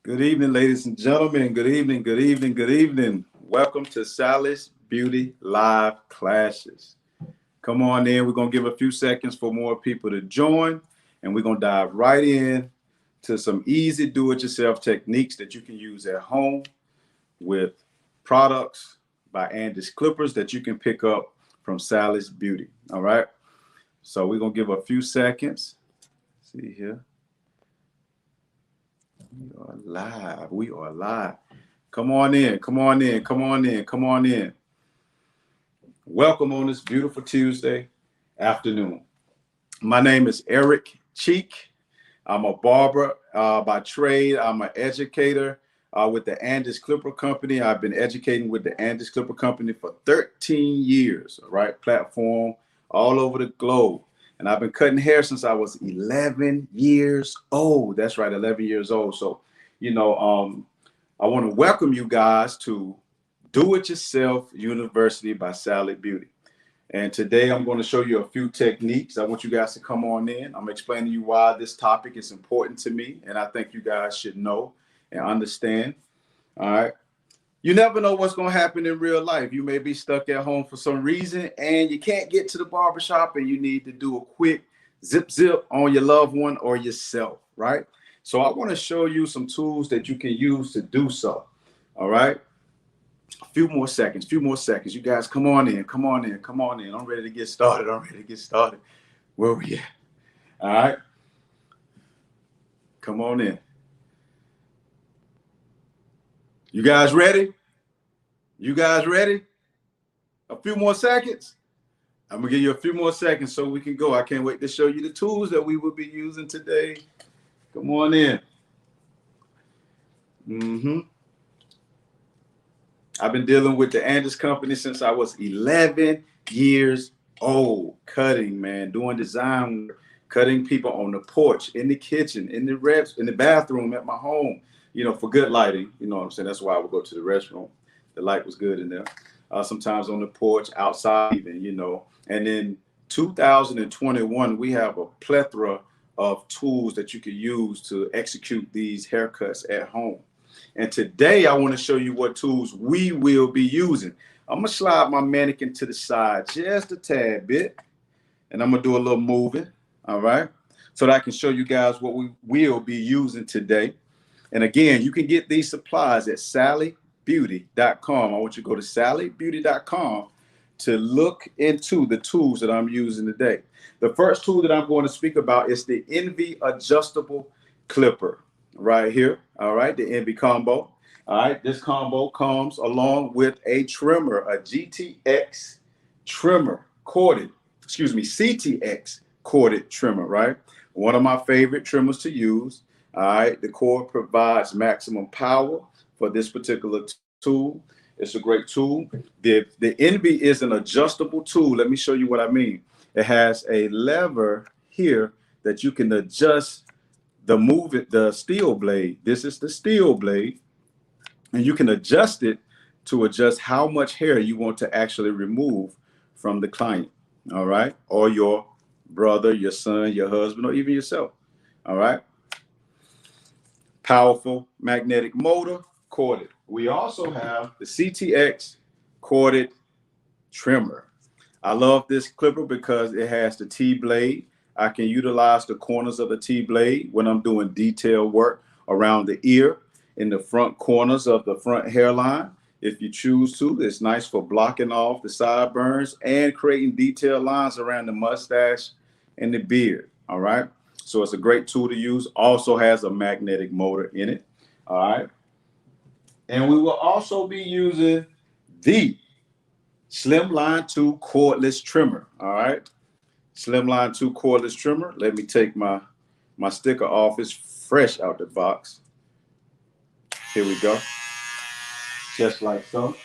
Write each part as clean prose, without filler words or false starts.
Good evening, ladies and gentlemen. Good evening, good evening, good evening. Welcome to Sally's Beauty Live Classes. Come on in. We're going to give a few seconds for more people to join, and we're going to dive right in to some easy do-it-yourself techniques that you can use at home with products by Andis Clippers that you can pick up from Sally's Beauty. All right. So we're going to give a few seconds. See here. We are live. We are live. Come on in. Come on in. Come on in. Come on in. Welcome on this beautiful Tuesday afternoon. My name is Eric Cheek. I'm a barber by trade. I'm an educator with the Andis Clipper Company. I've been educating with the Andis Clipper Company for 13 years, all right? Platform all over the globe. And I've been cutting hair since I was 11 years old. That's right, 11 years old. So, I want to welcome you guys to Do It Yourself University by Sally Beauty. And today I'm going to show you a few techniques. I want you guys to come on in. I'm explaining to you why this topic is important to me. And I think you guys should know and understand. All right. You never know what's going to happen in real life. You may be stuck at home for some reason and you can't get to the barbershop and you need to do a quick zip on your loved one or yourself, right? So I want to show you some tools that you can use to do so. All right. A few more seconds. You guys come on in. I'm ready to get started. Where we at? All right. Come on in. You guys ready? A few more seconds. I'm gonna give you a few more seconds so we can go. I can't wait to show you the tools that we will be using today. Come on in. I've been dealing with the Andis Company since I was 11 years old. Cutting, man, doing design, cutting people on the porch, in the kitchen, in the bathroom at my home. For good lighting, you know what I'm saying? That's why I would go to the restroom. The light was good in there. Sometimes on the porch, outside even, And in 2021, we have a plethora of tools that you can use to execute these haircuts at home. And today I want to show you what tools we will be using. I'm going to slide my mannequin to the side just a tad bit. And I'm going to do a little moving, all right? So that I can show you guys what we will be using today. And again, you can get these supplies at sallybeauty.com. I want you to go to sallybeauty.com to look into the tools that I'm using today. The first tool that I'm going to speak about is the Envy Adjustable Clipper right here. All right, the Envy combo. All right, this combo comes along with a trimmer, a GTX trimmer, CTX corded trimmer, right? One of my favorite trimmers to use. All right, the cord provides maximum power for this particular tool. It's a great tool. The Envy is an adjustable tool. Let me show you what I mean. It has a lever here that you can adjust the steel blade. This is the steel blade, and you can adjust it to adjust how much hair you want to actually remove from the client. All right, or your brother, your son, your husband, or even yourself. All right. Powerful magnetic motor, corded. We also have the CTX corded trimmer. I love this clipper because it has the T-blade. I can utilize the corners of the T-blade when I'm doing detail work around the ear, in the front corners of the front hairline. If you choose to, it's nice for blocking off the sideburns and creating detailed lines around the mustache and the beard. All right. So it's a great tool to use. Also has a magnetic motor in it. All right. And we will also be using the Slimline 2 cordless trimmer. All right. Slimline 2 cordless trimmer. Let me take my sticker off. It's fresh out the box. Here we go. Just like so.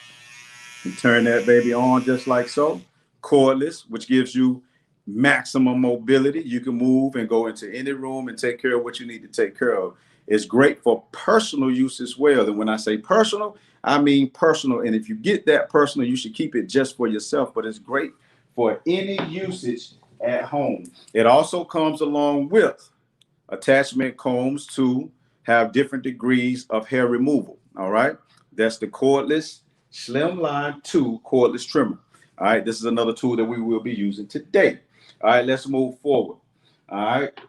You turn that baby on just like so. Cordless, which gives you maximum mobility. You can move and go into any room and take care of what you need to take care of. It's great for personal use as well. And when I say personal, I mean personal. And if you get that personal, you should keep it just for yourself. But it's great for any usage at home. It also comes along with attachment combs to have different degrees of hair removal. All right. That's the cordless Slimline 2 cordless trimmer. All right. This is another tool that we will be using today. All right. Let's move forward. All right.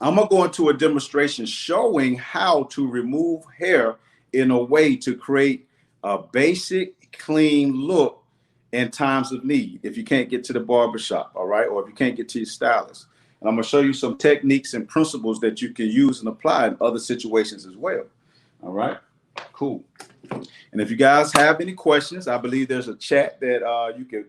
I'm going to go into a demonstration showing how to remove hair in a way to create a basic, clean look in times of need. If you can't get to the barbershop, all right, or if you can't get to your stylist. And I'm going to show you some techniques and principles that you can use and apply in other situations as well. All right, cool. And if you guys have any questions, I believe there's a chat that you can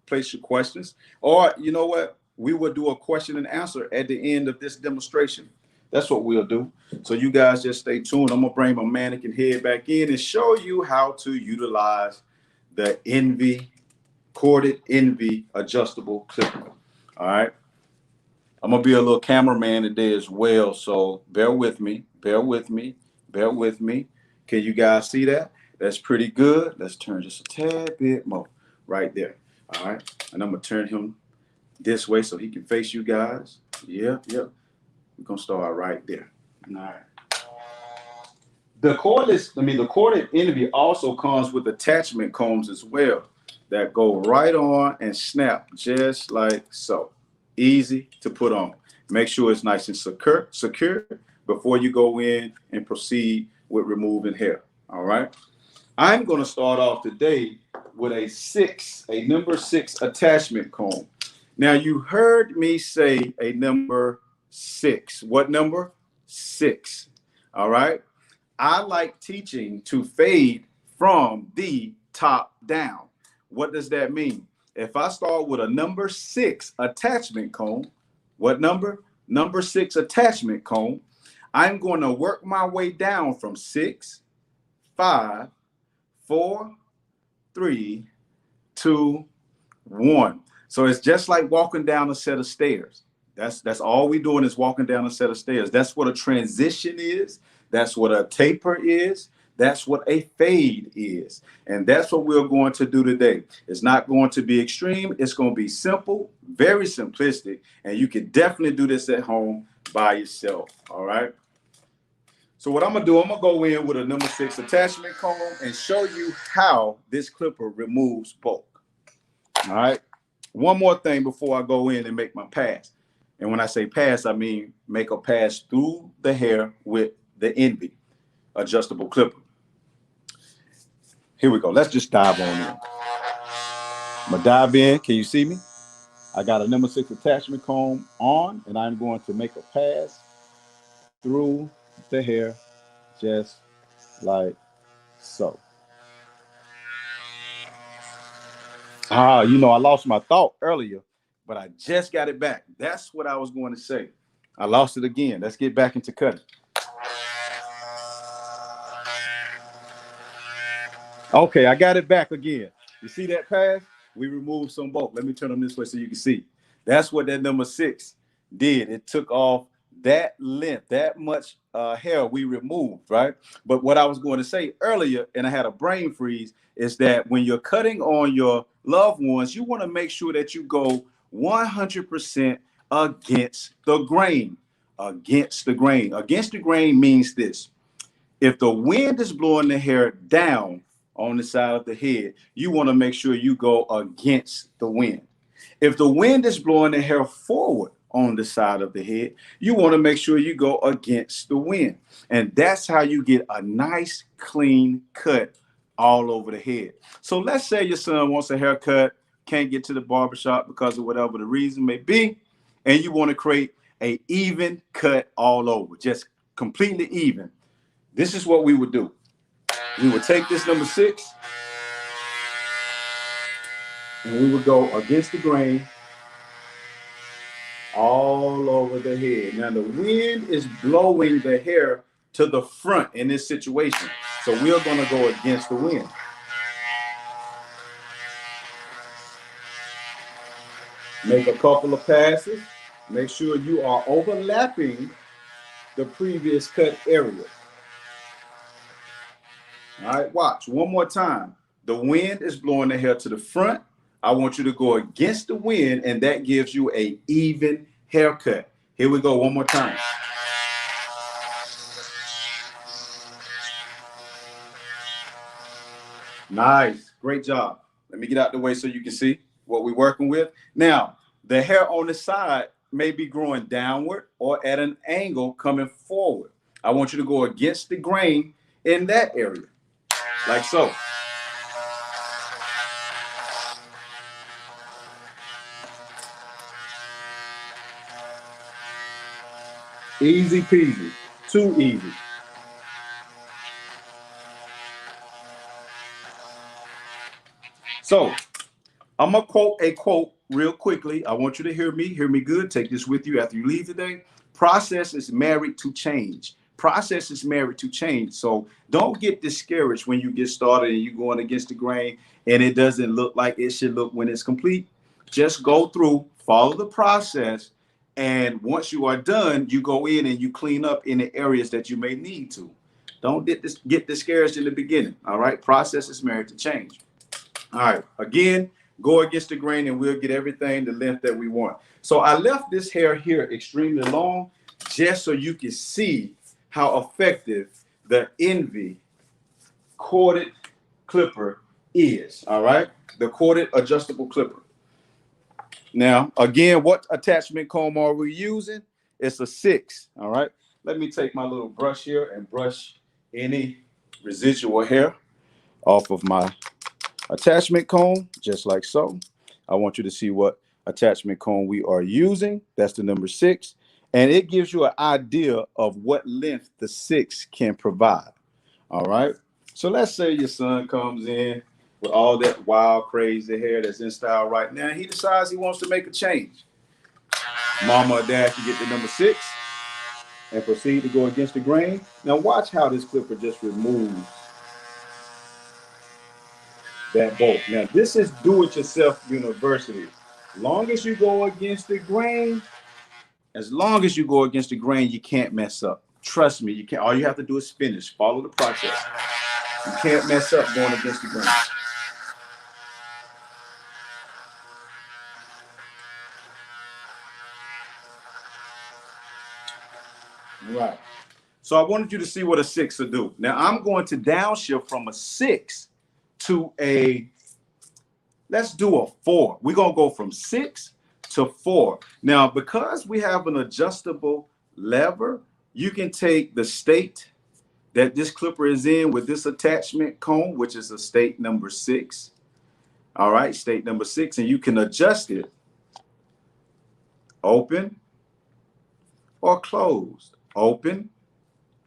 place your questions. Or you know what? We will do a question and answer at the end of this demonstration. That's what we'll do. So you guys just stay tuned. I'm going to bring my mannequin head back in and show you how to utilize the corded Envy adjustable clipper. All right. I'm going to be a little cameraman today as well. So bear with me. Bear with me. Bear with me. Can you guys see that? That's pretty good. Let's turn just a tad bit more right there. All right. And I'm going to turn him this way so he can face you guys. Yep. We're going to start right there. All right. The corded Envy also comes with attachment combs as well that go right on and snap just like so. Easy to put on. Make sure it's nice and secure before you go in and proceed with removing hair. All right. I'm going to start off today with a number 6 attachment comb. Now you heard me say a number 6. What number? 6. All right. I like teaching to fade from the top down. What does that mean? If I start with a number 6 attachment comb, what number? Number 6 attachment comb. I'm going to work my way down from 6, 5, 4, 3, 2, 1. So it's just like walking down a set of stairs. That's all we're doing is walking down a set of stairs. That's what a transition is. That's what a taper is. That's what a fade is. And that's what we're going to do today. It's not going to be extreme. It's going to be simple, very simplistic. And you can definitely do this at home by yourself. All right. So what I'm going to do, I'm going to go in with a number 6 attachment comb and show you how this clipper removes bulk. All right. One more thing before I go in and make my pass. And when I say pass, I mean make a pass through the hair with the Envy adjustable clipper. Here we go. Let's just dive on in. I'm going to dive in. Can you see me? I got a number 6 attachment comb on, and I'm going to make a pass through the hair just like so. I lost my thought earlier, but I just got it back. That's what I was going to say. I lost it again. Let's get back into cutting. Okay, I got it back again. You see that pass? We removed some bulk. Let me turn them this way so you can see. That's what that number 6 did. It took off that length, that much hair we removed, right? But what I was going to say earlier, and I had a brain freeze, is that when you're cutting on your loved ones, you want to make sure that you go 100% against the grain. Against the grain. Against the grain means this. If the wind is blowing the hair down on the side of the head, you want to make sure you go against the wind. If the wind is blowing the hair forward on the side of the head, you want to make sure you go against the wind. And that's how you get a nice, clean cut all over the head. So let's say your son wants a haircut, can't get to the barbershop because of whatever the reason may be, and you want to create an even cut all over, just completely even. This is what we would do. We would take this number 6 and we would go against the grain all over the head. Now the wind is blowing the hair to the front in this situation. So we're going to go against the wind. Make a couple of passes. Make sure you are overlapping the previous cut area. All right, watch one more time. The wind is blowing the hair to the front. I want you to go against the wind, and that gives you an even haircut. Here we go one more time. Nice. Great job. Let me get out the way so you can see what we're working with. Now, the hair on the side may be growing downward or at an angle coming forward. I want you to go against the grain in that area, like so. Easy peasy. Too easy. So I'm gonna quote a quote real quickly. I want you to hear me good. Take this with you after you leave today. Process is married to change. Process is married to change. So don't get discouraged when you get started and you're going against the grain and it doesn't look like it should look when it's complete. Just go through, follow the process, and once you are done, you go in and you clean up in the areas that you may need to. Don't get discouraged in the beginning. All right. Process is married to change. All right, again, go against the grain and we'll get everything the length that we want. So I left this hair here extremely long just so you can see how effective the Envy corded clipper is, all right? The corded adjustable clipper. Now, again, what attachment comb are we using? It's a 6, all right? Let me take my little brush here and brush any residual hair off of my attachment comb, just like so. I want you to see what attachment comb we are using. That's the number 6. And it gives you an idea of what length the 6 can provide. All right. So let's say your son comes in with all that wild, crazy hair that's in style right now. He decides he wants to make a change. Mama or dad can get the number 6 and proceed to go against the grain. Now watch how this clipper just removes that bolt. Now, this is do-it-yourself university. Long as you go against the grain, as long as you go against the grain, you can't mess up. Trust me, you can't. All you have to do is finish. Follow the process. You can't mess up going against the grain. All right. So I wanted you to see what a 6 will do. Now, I'm going to downshift from a 6 to a, let's do a 4. We're going to go from 6 to 4. Now, because we have an adjustable lever, you can take the state that this clipper is in with this attachment comb, which is a state number 6. All right, state number 6, and you can adjust it open or closed. Open,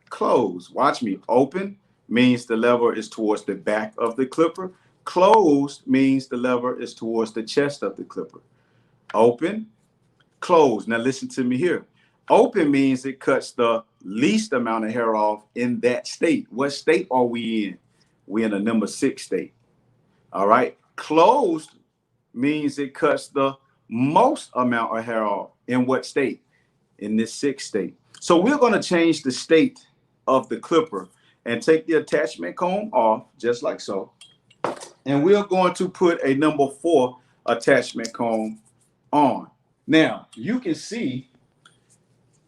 close. Watch me. Open means the lever is towards the back of the clipper. Closed means the lever is towards the chest of the clipper. Open, close. Now listen to me here. Open means it cuts the least amount of hair off in that state. What state are we in? We're in a number 6 state. All right. Closed means it cuts the most amount of hair off in what state? In this 6 state. So we're going to change the state of the clipper and take the attachment comb off just like so. And we're going to put a number 4 attachment comb on. Now, you can see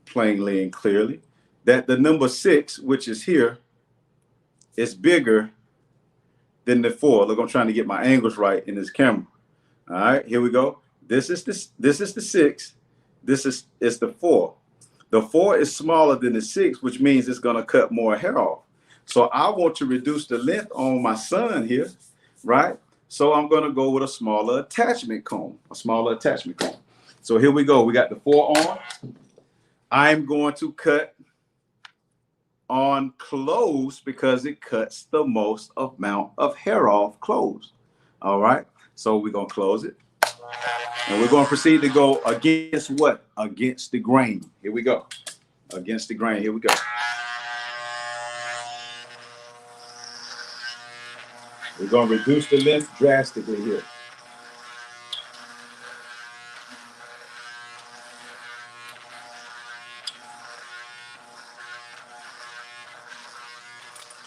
plainly and clearly that the number 6, which is here, is bigger than the 4. Look, I'm trying to get my angles right in this camera. All right, here we go. This is the 6. This is the 4. The 4 is smaller than the 6, which means it's going to cut more hair off. So I want to reduce the length on my son here, right? So I'm going to go with a smaller attachment comb, So here we go. We got the 4 on. I'm going to cut on closed because it cuts the most amount of hair off closed. All right. So we're going to close it. And we're going to proceed to go against what? Against the grain. Here we go. Against the grain. Here we go. We're going to reduce the length drastically here.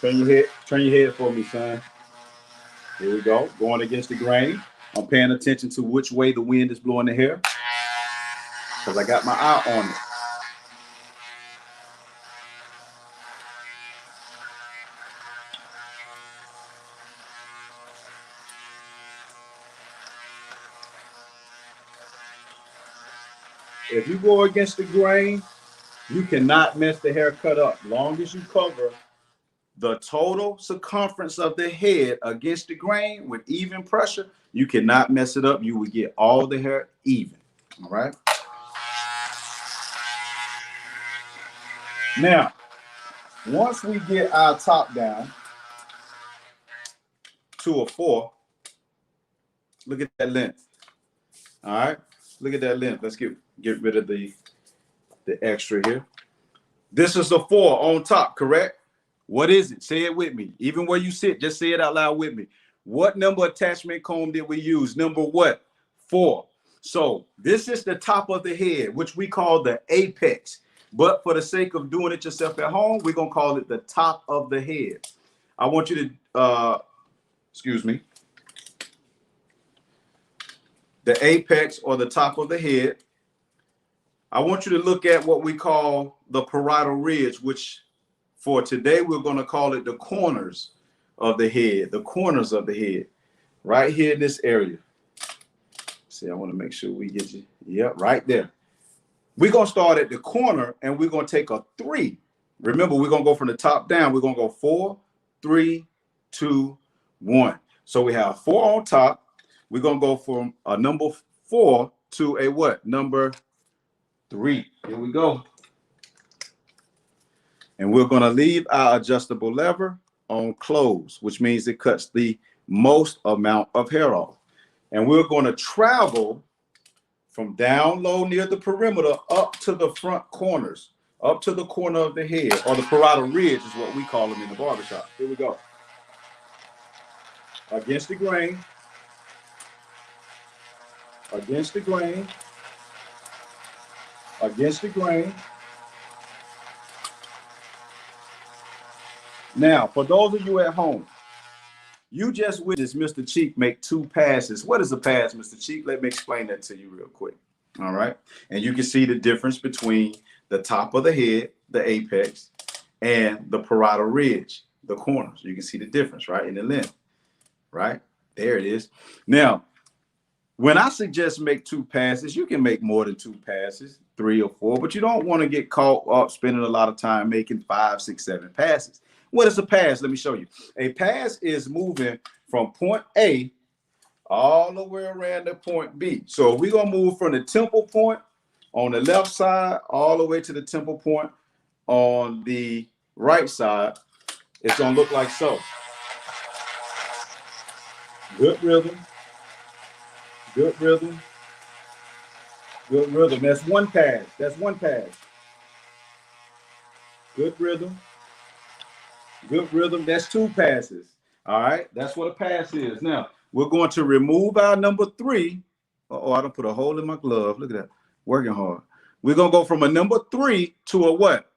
Turn your head for me, son. Here we go. Going against the grain. I'm paying attention to which way the wind is blowing the hair because I got my eye on it. If you go against the grain, you cannot mess the haircut up. Long as you cover the total circumference of the head against the grain with even pressure, you cannot mess it up. You will get all the hair even. All right. Now, once we get our top down to a 4, look at that length. All right. Look at that length. Let's get rid of the extra here. This is the 4 on top, correct? What is it? Say it with me. Even where you sit, just say it out loud with me. What number attachment comb did we use? Number what? 4. So this is the top of the head, which we call the apex. But for the sake of doing it yourself at home, we're going to call it the top of the head. I want you to, excuse me, the apex or the top of the head. I want you to look at what we call the parietal ridge, which for today, we're going to call it the corners of the head, the corners of the head, right here in this area. See, I want to make sure we get you. Yep, right there. We're going to start at the corner and we're going to take a 3. Remember, we're going to go from the top down. We're going to go 4, 3, 2, 1. So we have 4 on top. We're going to go from a number 4 to a what? Number 3. Here we go. And we're going to leave our adjustable lever on close, which means it cuts the most amount of hair off. And we're going to travel from down low near the perimeter up to the front corners, up to the corner of the head, or the parietal ridge is what we call them in the barbershop. Here we go. Against the grain. Against the grain. Against the grain. Now, for those of you at home, you just witnessed Mr. Cheek make 2 passes. What is a pass, Mr. Cheek? Let me explain that to you real quick. All right. And you can see the difference between the top of the head, the apex, and the parietal ridge, the corners. You can see the difference, right, in the length, right? There it is. Now, when I suggest make 2 passes, you can make more than 2 passes, 3 or 4, but you don't want to get caught up spending a lot of time making 5, 6, 7 passes. What is a pass? Let me show you. A pass is moving from point A all the way around to point B. So we're going to move from the temple point on the left side all the way to the temple point on the right side. It's going to look like so. Good rhythm. Good rhythm. Good rhythm. That's 1 pass. That's 1 pass. Good rhythm. Good rhythm. That's 2 passes. All right. That's what a pass is. Now, we're going to remove our number 3. Oh, I don't put a hole in my glove. Look at that. Working hard. We're going to go from a number 3 to a what?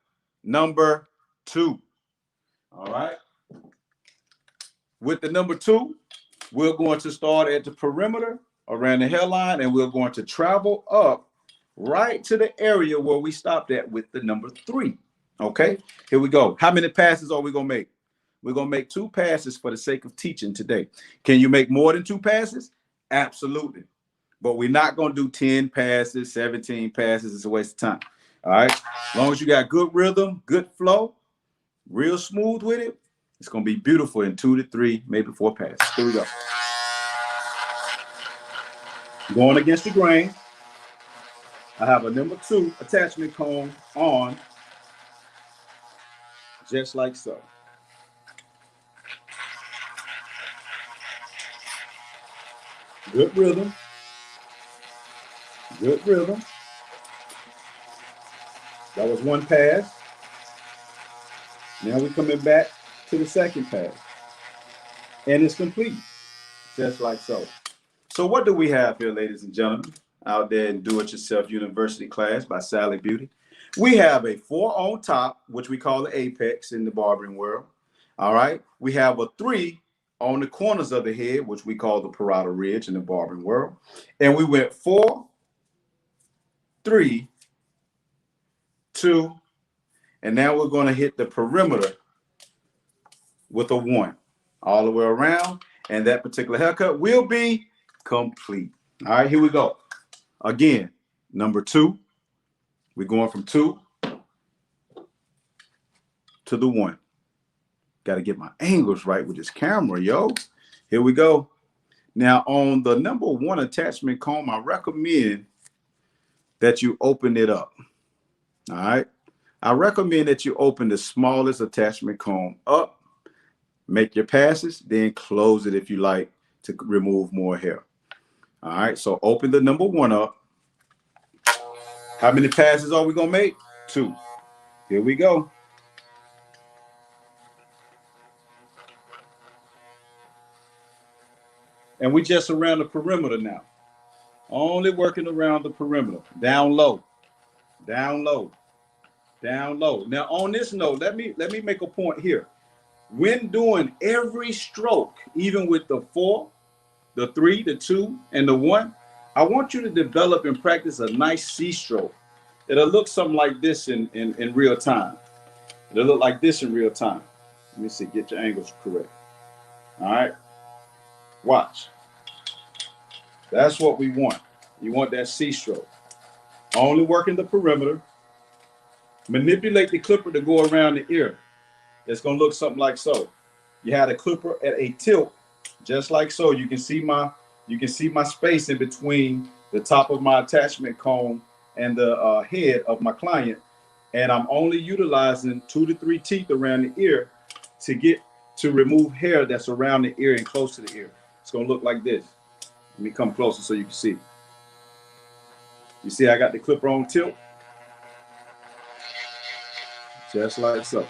Number 2. All right. With the number 2, we're going to start at the perimeter around the hairline, and we're going to travel up right to the area where we stopped at with the number 3. Okay, here we go. How many passes are we going to make? We're going to make 2 passes for the sake of teaching today. Can you make more than 2 passes? Absolutely. But we're not going to do 10 passes, 17 passes. It's a waste of time. All right. As long as you got good rhythm, good flow, real smooth with it, it's going to be beautiful in 2 to 3, maybe 4 passes. Here we go. Going against the grain. I have a number 2 attachment comb on, just like so. Good rhythm. Good rhythm. That was 1 pass. Now we're coming back to the 2nd pass. And it's complete, just like so. So what do we have here, ladies and gentlemen, out there in Do-It-Yourself University class by Sally Beauty? We have a 4 on top, which we call the apex in the barbering world. All right. We have a 3 on the corners of the head, which we call the parietal ridge in the barbering world. And we went 4, 3, 2, and now we're going to hit the perimeter with a 1 all the way around. And that particular haircut will be complete. All right, here we go. Again, number 2, We're going from 2 to the 1. Got to get my angles right with this camera, yo. Here we go. Now, on the number 1 attachment comb, I recommend that you open it up. All right. I recommend that you open the smallest attachment comb up, make your passes, then close it if you like to remove more hair. All right. So open the number 1 up. How many passes are we going to make? 2. Here we go. And we just around the perimeter now. Only working around the perimeter. Down low, down low, down low. Now on this note, let me make a point here. When doing every stroke, even with the 4, the 3, the 2, and the 1, I want you to develop and practice a nice C stroke. It'll look something like this in real time. It'll look like this in real time. Let me see, get your angles correct. All right, watch. That's what we want. You want that C stroke. Only working the perimeter. Manipulate the clipper to go around the ear. It's going to look something like so. You had a clipper at a tilt, just like so. You can see my space in between the top of my attachment comb and the head of my client. And I'm only utilizing 2 to 3 teeth around the ear to remove hair that's around the ear and close to the ear. It's going to look like this. Let me come closer so you can see. You see I got the clipper on tilt? Just like so.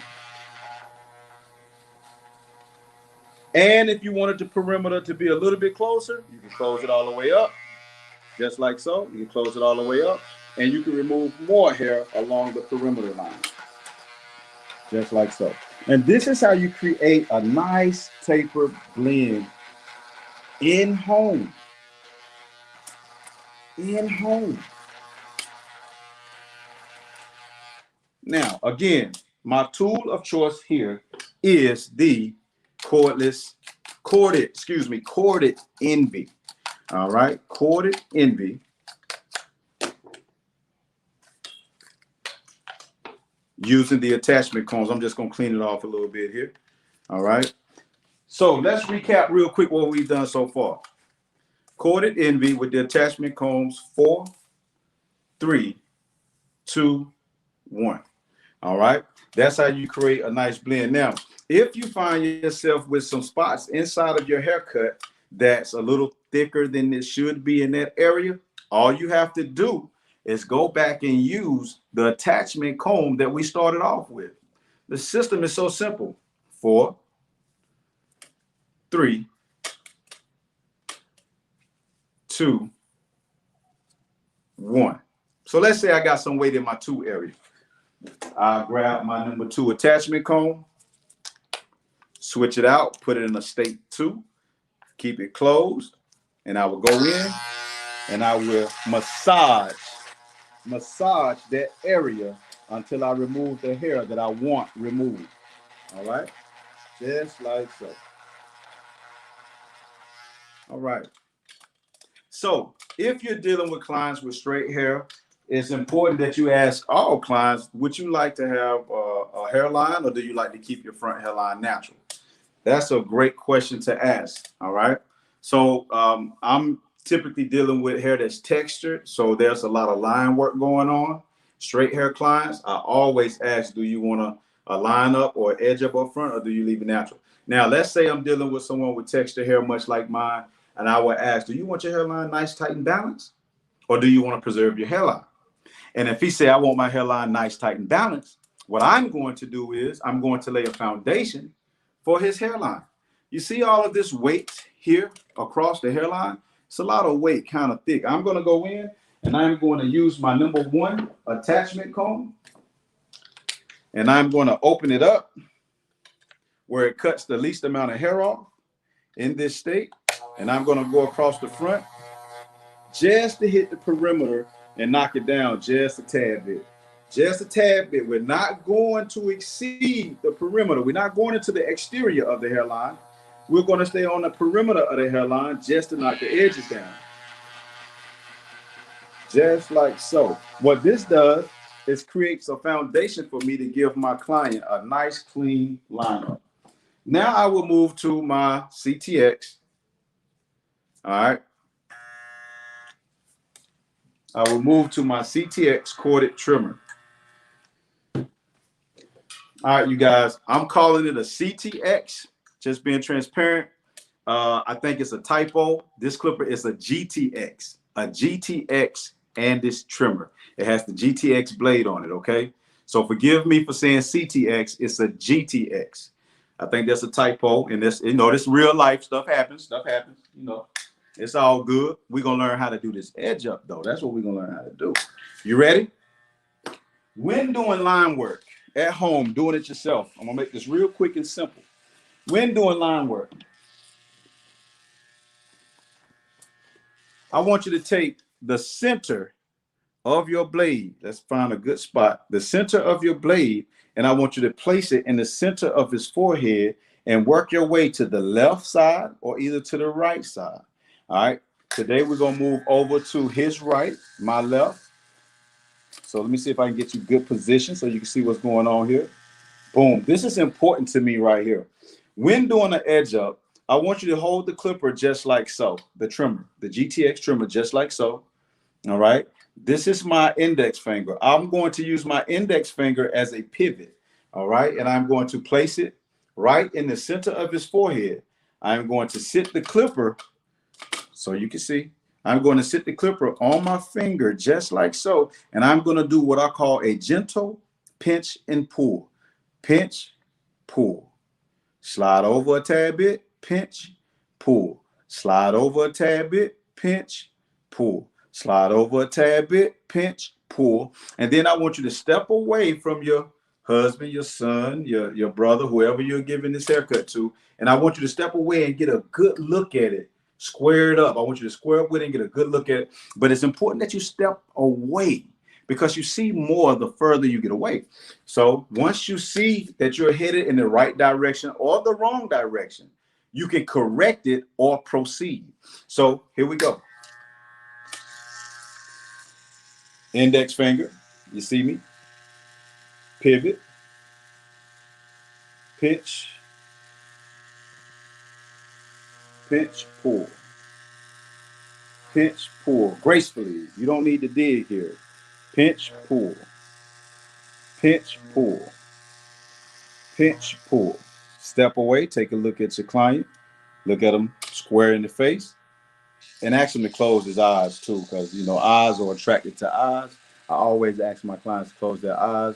And if you wanted the perimeter to be a little bit closer, you can close it all the way up. Just like so. You can close it all the way up. And you can remove more hair along the perimeter line. Just like so. And this is how you create a nice taper blend in home. In home. Now, again, my tool of choice here is the corded Envy. All right, corded Envy. Using the attachment combs. I'm just going to clean it off a little bit here. All right. So let's recap real quick what we've done so far. Corded Envy with the attachment combs 4, 3, 2, 1. All right. That's how you create a nice blend. Now, if you find yourself with some spots inside of your haircut that's a little thicker than it should be in that area, all you have to do is go back and use the attachment comb that we started off with. The system is so simple. 4, 3, 2, 1. So let's say I got some weight in my 2 area. I grab my number 2 attachment comb, switch it out, put it in a state 2, keep it closed, and I will go in and I will massage that area until I remove the hair that I want removed. All right, just like so. All right. So if you're dealing with clients with straight hair, it's important that you ask all clients, would you like to have a hairline or do you like to keep your front hairline natural? That's a great question to ask. All right. So I'm typically dealing with hair that's textured. So there's a lot of line work going on. Straight hair clients, I always ask, do you want a line up or edge up front or do you leave it natural? Now, let's say I'm dealing with someone with textured hair, much like mine. And I would ask, do you want your hairline nice, tight, and balanced? Or do you want to preserve your hairline? And if he say, I want my hairline nice, tight, and balanced, what I'm going to do is I'm going to lay a foundation for his hairline. You see all of this weight here across the hairline? It's a lot of weight, kind of thick. I'm going to go in and I'm going to use my number 1 attachment comb. And I'm going to open it up where it cuts the least amount of hair off in this state. And I'm going to go across the front just to hit the perimeter and knock it down just a tad bit. Just a tad bit. We're not going to exceed the perimeter. We're not going into the exterior of the hairline. We're going to stay on the perimeter of the hairline just to knock the edges down. Just like so. What this does it creates a foundation for me to give my client a nice, clean lineup. Now I will move to my CTX. All right. I will move to my CTX corded trimmer. All right, you guys, I'm calling it a CTX, just being transparent. I think it's a typo. This clipper is a GTX Andis trimmer. It has the GTX blade on it, okay? So forgive me for saying CTX, it's a GTX. I think that's a typo, and this, this real life stuff happens, it's all good. We're gonna learn how to do this edge up though. That's what we're gonna learn how to do. You ready? When doing line work at home, doing it yourself, I'm gonna make this real quick and simple. When doing line work, I want you to take the center of your blade. Let's find a good spot. The center of your blade, and I want you to place it in the center of his forehead and work your way to the left side or either to the right side. All right. Today we're gonna move over to his right, my left. So let me see if I can get you good position so you can see what's going on here. Boom. This is important to me right here. When doing an edge up, I want you to hold the clipper just like so, the trimmer, the GTX trimmer, just like so. All right. This is my index finger. I'm going to use my index finger as a pivot. All right. And I'm going to place it right in the center of his forehead. I'm going to sit the clipper so you can see. I'm going to sit the clipper on my finger just like so. And I'm going to do what I call a gentle pinch and pull. Pinch, pull. Slide over a tad bit, pinch, pull. Slide over a tad bit, pinch, pull. Slide over a tad bit, pinch, pull. And then I want you to step away from your husband, your son, your brother, whoever you're giving this haircut to. And I want you to step away and get a good look at it. Square it up. I want you to square up with it and get a good look at it. But it's important that you step away because you see more the further you get away. So once you see that you're headed in the right direction or the wrong direction, you can correct it or proceed. So here we go. Index finger, you see me? Pivot, pinch, pinch, pull. Pinch, pull, gracefully. You don't need to dig here. Pinch, pull. Pinch, pull. Pinch, pull. Step away, take a look at your client. Look at him square in the face. And ask him to close his eyes too, because, eyes are attracted to eyes. I always ask my clients to close their eyes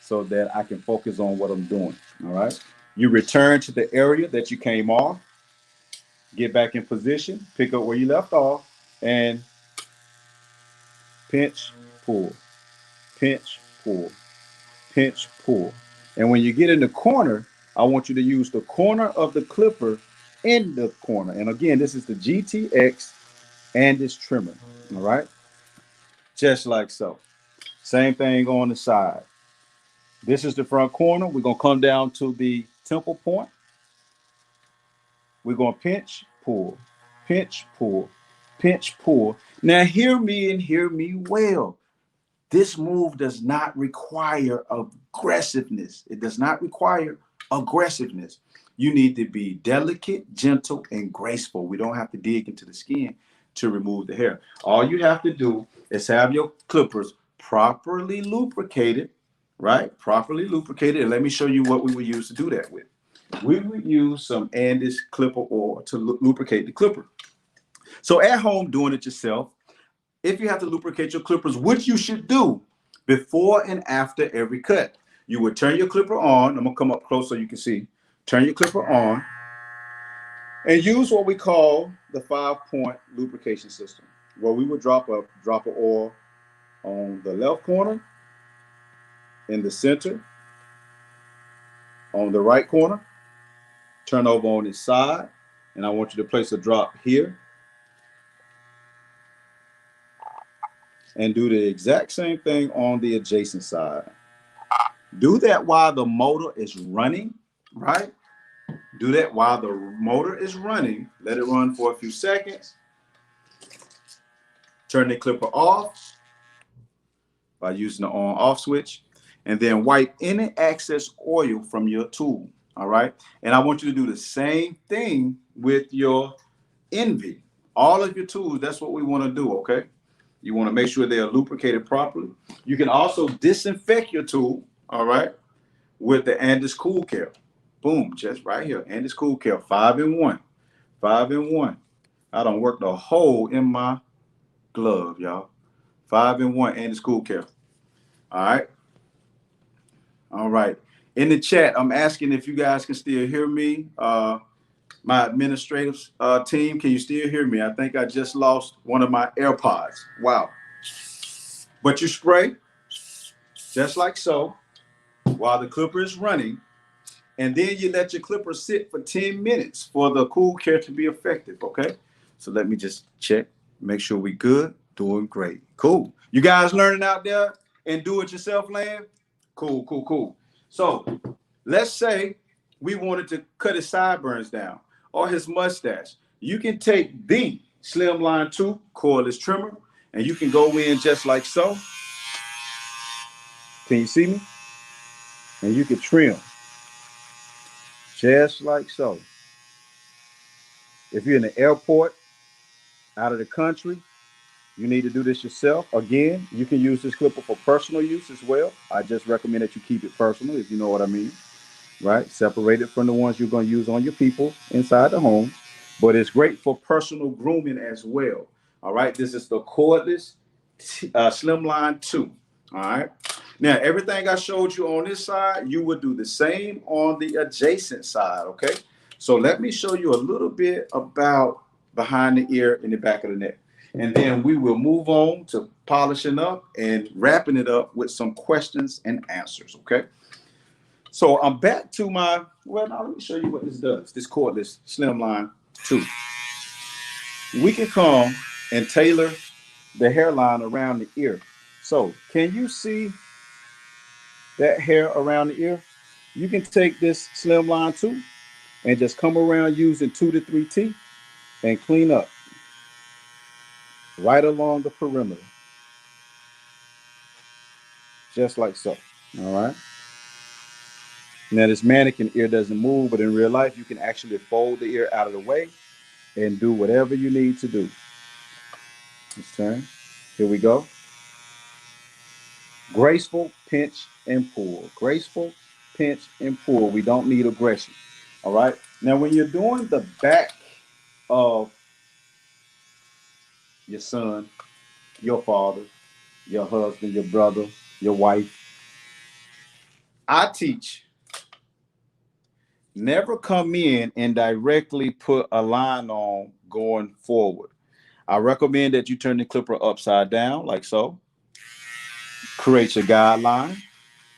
so that I can focus on what I'm doing, all right? You return to the area that you came off. Get back in position, pick up where you left off, and pinch, pull, pinch, pull, pinch, pull. And when you get in the corner, I want you to use the corner of the clipper in the corner. And again, this is the GTX Andis trimmer, all right? Just like so. Same thing on the side. This is the front corner. We're going to come down to the temple point. We're going to pinch, pull, pinch, pull, pinch, pull. Now hear me and hear me well. This move does not require aggressiveness. It does not require aggressiveness. You need to be delicate, gentle, and graceful. We don't have to dig into the skin to remove the hair. All you have to do is have your clippers properly lubricated, right? Properly lubricated. And let me show you what we would use to do that with. We would use some Andis clipper oil to lubricate the clipper. So at home, doing it yourself, if you have to lubricate your clippers, which you should do before and after every cut, you would turn your clipper on. I'm going to come up close so you can see. Turn your clipper on and use what we call the 5-point lubrication system, where we would drop of oil on the left corner, in the center, on the right corner, turn over on its side, and I want you to place a drop here and do the exact same thing on the adjacent side. Do that while the motor is running, right? Do that while the motor is running. Let it run for a few seconds. Turn the clipper off. by using the on-off switch, and then wipe any excess oil from your tool. All right. And I want you to do the same thing with your Envy. All of your tools, that's what we want to do, okay? You want to make sure they are lubricated properly. You can also disinfect your tool, all right, with the Andis Cool Care. Boom, just right here. Andis Cool Care, 5-in-1. 5-in-1. I don't work the hole in my glove, y'all. 5-in-1 Andis Cool Care. All right. All right. In the chat, I'm asking if you guys can still hear me. My administrative team, can you still hear me? I think I just lost one of my AirPods. Wow. But you spray just like so while the clipper is running, and then you let your clipper sit for 10 minutes for the cool care to be effective, okay? So let me just check, make sure we good, doing great. Cool. You guys learning out there in do-it-yourself land? Cool, cool, cool. So let's say we wanted to cut his sideburns down or his mustache. You can take the Slimline 2 cordless trimmer and you can go in just like so. Can you see me? And you can trim just like so. If you're in the airport, out of the country, you need to do this yourself. Again, you can use this clipper for personal use as well. I just recommend that you keep it personal, if you know what I mean, right? Separate it from the ones you're going to use on your people inside the home. But it's great for personal grooming as well. All right, this is the cordless Slimline 2. All right. Now, everything I showed you on this side, you would do the same on the adjacent side, okay? So let me show you a little bit about behind the ear and the back of the neck. And then we will move on to polishing up and wrapping it up with some questions and answers, okay? So I'm back to my, well, now let me show you what this does, this cordless Slimline 2. We can come and tailor the hairline around the ear. So can you see that hair around the ear? You can take this Slimline 2 and just come around using 2 to 3 teeth and clean up right along the perimeter. Just like so. All right. Now this mannequin ear doesn't move, but in real life, you can actually fold the ear out of the way and do whatever you need to do. Let's turn. Here we go. Graceful pinch and pull. Graceful pinch and pull. We don't need aggression. All right. Now, when you're doing the back of your son, your father, your husband, your brother, your wife, I teach never come in and directly put a line on going forward. I recommend that you turn the clipper upside down like so. Create your guideline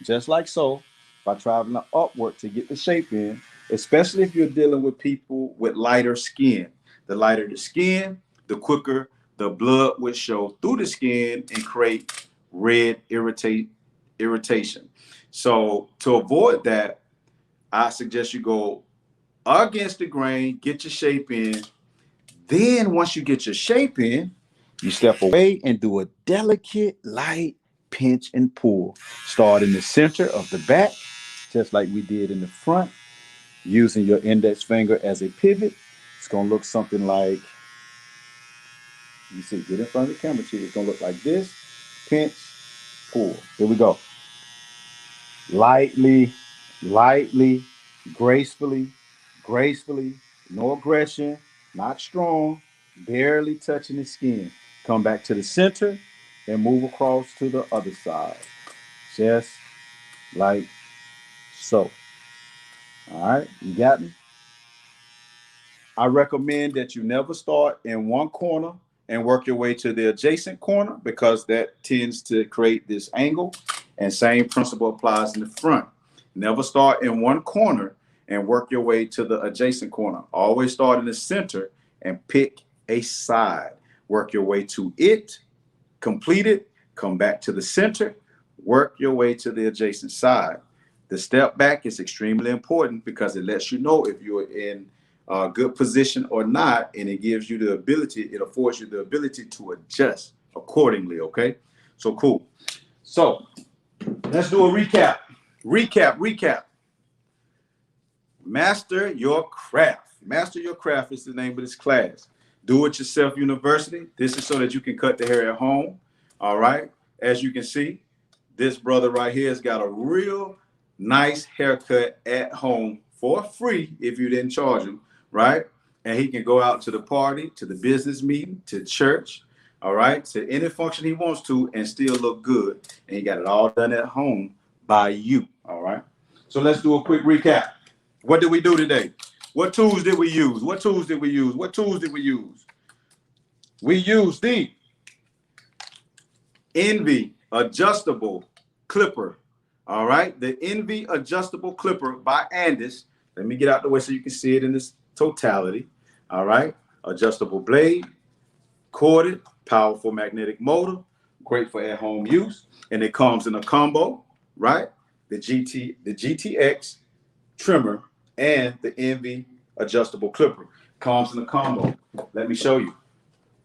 just like so by traveling upward to get the shape in, especially if you're dealing with people with lighter skin. The lighter the skin, the quicker the blood would show through the skin and create red irritation. So to avoid that, I suggest you go against the grain, get your shape in. Then once you get your shape in, you step away and do a delicate, light pinch and pull. Start in the center of the back, just like we did in the front, using your index finger as a pivot. It's going to look something like, you see, get in front of the camera, see, it's going to look like this. Pinch, pull. Here we go. Lightly, lightly, gracefully, gracefully, no aggression, not strong, barely touching the skin. Come back to the center and move across to the other side. Just like so. All right, you got me? I recommend that you never start in one corner and work your way to the adjacent corner because that tends to create this angle. And same principle applies in the front. Never start in one corner and work your way to the adjacent corner. Always start in the center and pick a side. Work your way to it, complete it, come back to the center, work your way to the adjacent side. The step back is extremely important because it lets you know if you're in a good position or not, and it gives you the ability, it affords you the ability to adjust accordingly, okay? So cool. So let's do a recap. Recap. Master your craft. Master your craft is the name of this class. Do it yourself university. This is so that you can cut the hair at home. All right. As you can see, this brother right here has got a real nice haircut at home for free if you didn't charge him, right? And he can go out to the party, to the business meeting, to church, all right, to any function he wants to and still look good. And he got it all done at home by you, all right? So let's do a quick recap. What did we do today? What tools did we use? What tools did we use? What tools did we use? We used the Envy adjustable clipper. All right, the Envy adjustable clipper by Andis. Let me get out the way so you can see it in this totality. All right, adjustable blade, corded, powerful magnetic motor, great for at-home use, and it comes in a combo, right? The GTX trimmer and the Envy adjustable clipper comes in a combo. Let me show you.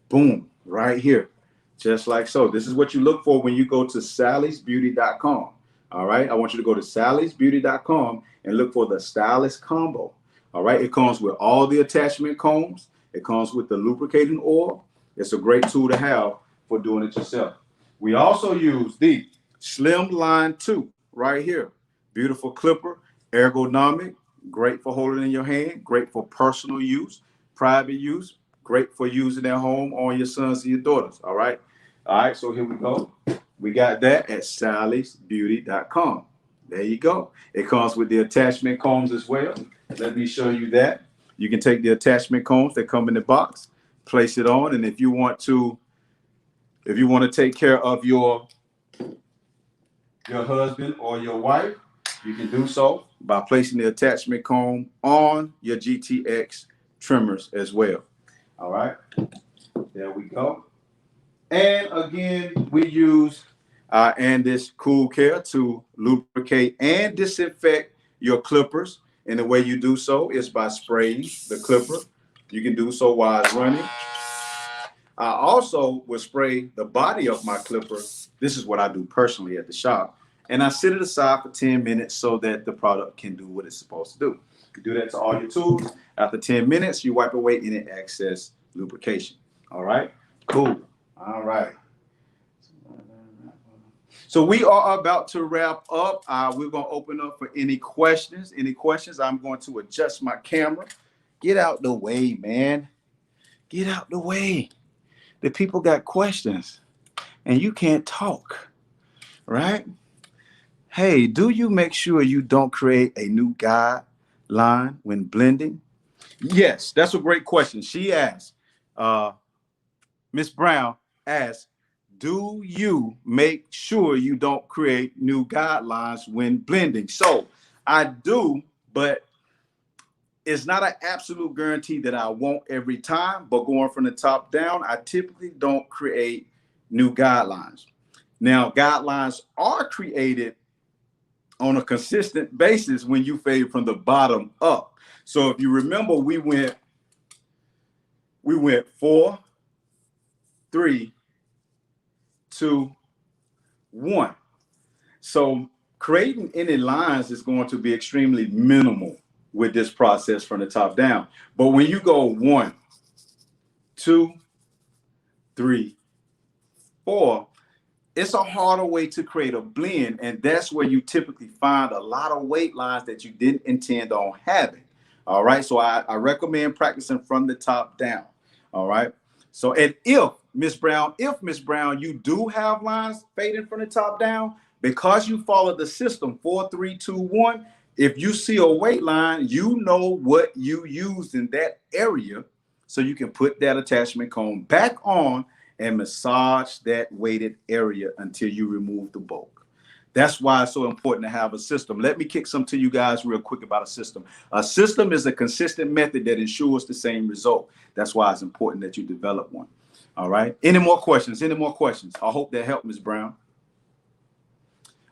Boom, right here. Just like so. This is what you look for when you go to sallysbeauty.com. All right. I want you to go to sallysbeauty.com and look for the stylist combo. All right. It comes with all the attachment combs. It comes with the lubricating oil. It's a great tool to have for doing it yourself. We also use the Slim Line 2 right here. Beautiful clipper, ergonomic, great for holding in your hand, great for personal use, private use, great for using at home on your sons and your daughters. All right. All right. So here we go. We got that at sallysbeauty.com. There you go. It comes with the attachment combs as well. Let me show you that. You can take the attachment combs that come in the box, place it on, and if you want to take care of your husband or your wife, you can do so by placing the attachment comb on your GTX trimmers as well. All right, there we go. And again, we use our Andis Cool Care to lubricate and disinfect your clippers. And the way you do so is by spraying the clipper. You can do so while it's running. I also will spray the body of my clipper. This is what I do personally at the shop. And I sit it aside for 10 minutes so that the product can do what it's supposed to do. You do that to all your tools. After 10 minutes, you wipe away any excess lubrication. All right, cool. All right. So we are about to wrap up. We're going to open up for any questions. Any questions? I'm going to adjust my camera. Get out the way, man. Get out the way. The people got questions and you can't talk, right? Hey, do you make sure you don't create a new guideline when blending? Yes, that's a great question. She asked, Miss Brown asked, do you make sure you don't create new guidelines when blending? So I do, but it's not an absolute guarantee that I won't every time, but going from the top down, I typically don't create new guidelines. Now, guidelines are created on a consistent basis when you fade from the bottom up. So if you remember, we went 4, 3, 2, 1. So creating any lines is going to be extremely minimal with this process from the top down. But when you go 1, 2, 3, 4, it's a harder way to create a blend. And that's where you typically find a lot of weight lines that you didn't intend on having. All right. So I recommend practicing from the top down. All right. So, and if Miss Brown, you do have lines fading from the top down, because you follow the system 4, 3, 2, 1, if you see a weight line, you know what you used in that area. So you can put that attachment comb back on and massage that weighted area until you remove the bulk. That's why it's so important to have a system. Let me kick some to you guys real quick about a system. A system is a consistent method that ensures the same result. That's why it's important that you develop one. All right. Any more questions? Any more questions? I hope that helped, Ms. Brown.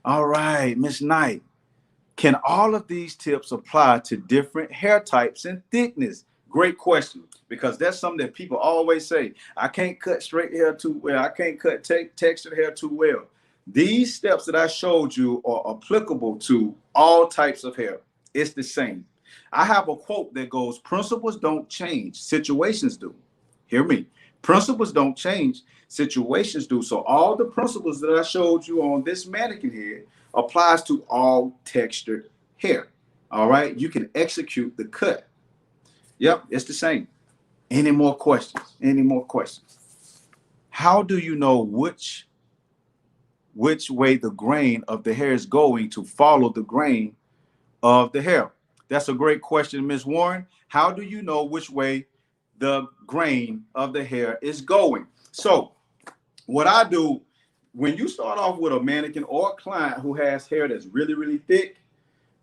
All right, Ms. Knight. Can all of these tips apply to different hair types and thickness? Great question, because that's something that people always say. I can't cut straight hair too well. I can't cut textured hair too well. These steps that I showed you are applicable to all types of hair. It's the same. I have a quote that goes, principles don't change, situations do. Hear me. Principles don't change, situations do. So all the principles that I showed you on this mannequin head applies to all textured hair. All right. You can execute the cut. Yep, it's the same. Any more questions? Any more questions? How do you know which way the grain of the hair is going to follow the grain of the hair? That's a great question, Ms. Warren. How do you know which way the grain of the hair is going? So what I do, when you start off with a mannequin or a client who has hair that's really, really thick,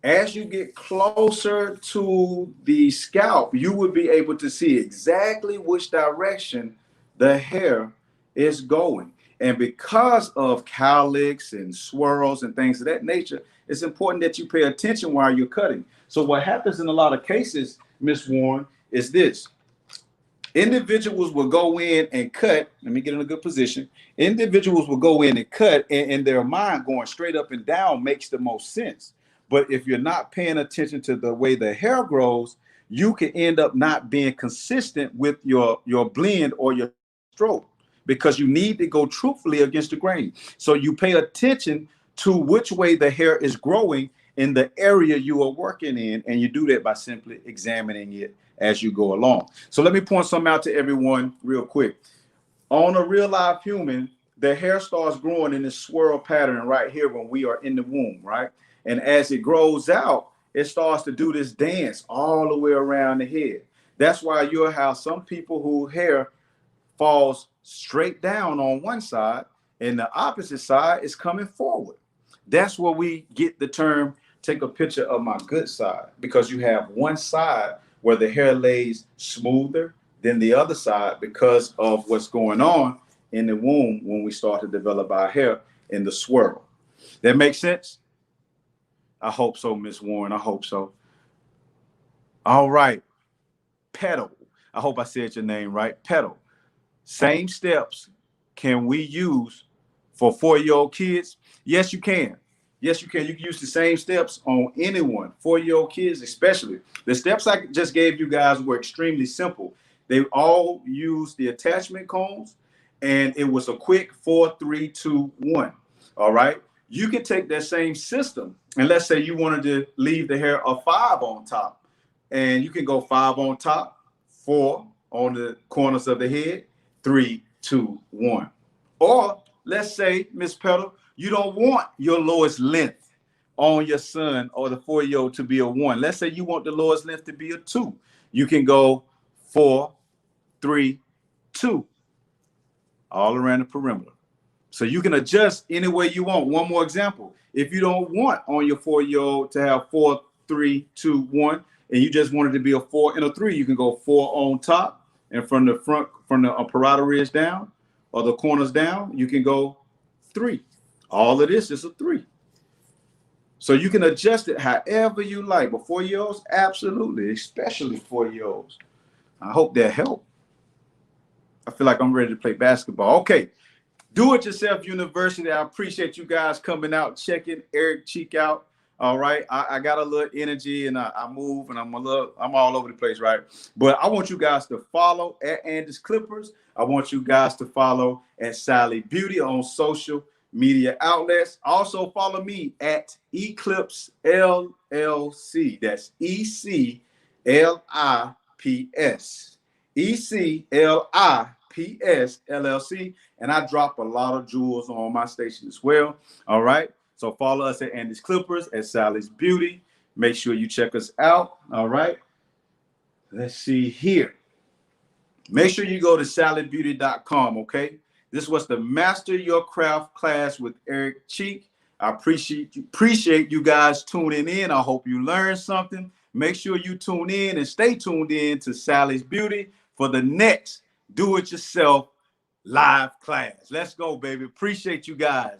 as you get closer to the scalp, you would be able to see exactly which direction the hair is going. And because of cowlicks and swirls and things of that nature, it's important that you pay attention while you're cutting. So what happens in a lot of cases, Miss Warren, is this. Individuals will go in and cut. Let me get in a good position. Individuals will go in and cut, and in their mind, going straight up and down makes the most sense. But if you're not paying attention to the way the hair grows, you can end up not being consistent with your blend or your stroke, because you need to go truthfully against the grain. So you pay attention to which way the hair is growing in the area you are working in, and you do that by simply examining it as you go along. So let me point something out to everyone real quick. On a real live human, the hair starts growing in this swirl pattern right here when we are in the womb, right? And as it grows out, it starts to do this dance all the way around the head. That's why you'll have some people whose hair falls straight down on one side and the opposite side is coming forward. That's where we get the term, take a picture of my good side, because you have one side where the hair lays smoother than the other side because of what's going on in the womb when we start to develop our hair in the swirl. That makes sense? I hope so, Miss Warren. I hope so. All right. Petal. I hope I said your name right. Petal. Same steps can we use for 4-year-old kids? Yes, you can. Yes, you can. You can use the same steps on anyone, 4-year-old kids especially. The steps I just gave you guys were extremely simple. They all used the attachment cones, and it was a quick 4, 3, 2, 1. All right. You can take that same system, and let's say you wanted to leave the hair a 5 on top, and you can go 5 on top, 4 on the corners of the head, 3, 2, 1. Or let's say, Miss Petal, you don't want your lowest length on your son or the 4-year-old to be a 1. Let's say you want the lowest length to be a 2. You can go 4, 3, 2, all around the perimeter. So you can adjust any way you want. One more example. If you don't want on your 4-year-old to have 4, 3, 2, 1, and you just wanted to be a 4 and a 3, you can go 4 on top, and from the front, from the parietal ridge down or the corners down, you can go 3. All of this is a 3. So you can adjust it however you like. But 4-year-olds, absolutely, especially 4-year-olds. I hope that helped. I feel like I'm ready to play basketball. Okay. Do It Yourself University. I appreciate you guys coming out, checking Eric Cheek out. All right. I got a little energy, and I move, and I'm all over the place, right? But I want you guys to follow at Andis Clippers. I want you guys to follow at Sally Beauty on social media outlets. Also follow me at Eclipse LLC. That's ECLIPS. ECLIPS LLC. And I drop a lot of jewels on my station as well. All right. So follow us at Andis Clippers, at Sally's Beauty. Make sure you check us out. All right. Let's see here. Make sure you go to sallybeauty.com. Okay. This was the Master Your Craft class with Eric Cheek. I appreciate you guys tuning in. I hope you learned something. Make sure you tune in and stay tuned in to Sally's Beauty for the next Do It Yourself live class. Let's go, baby. Appreciate you guys.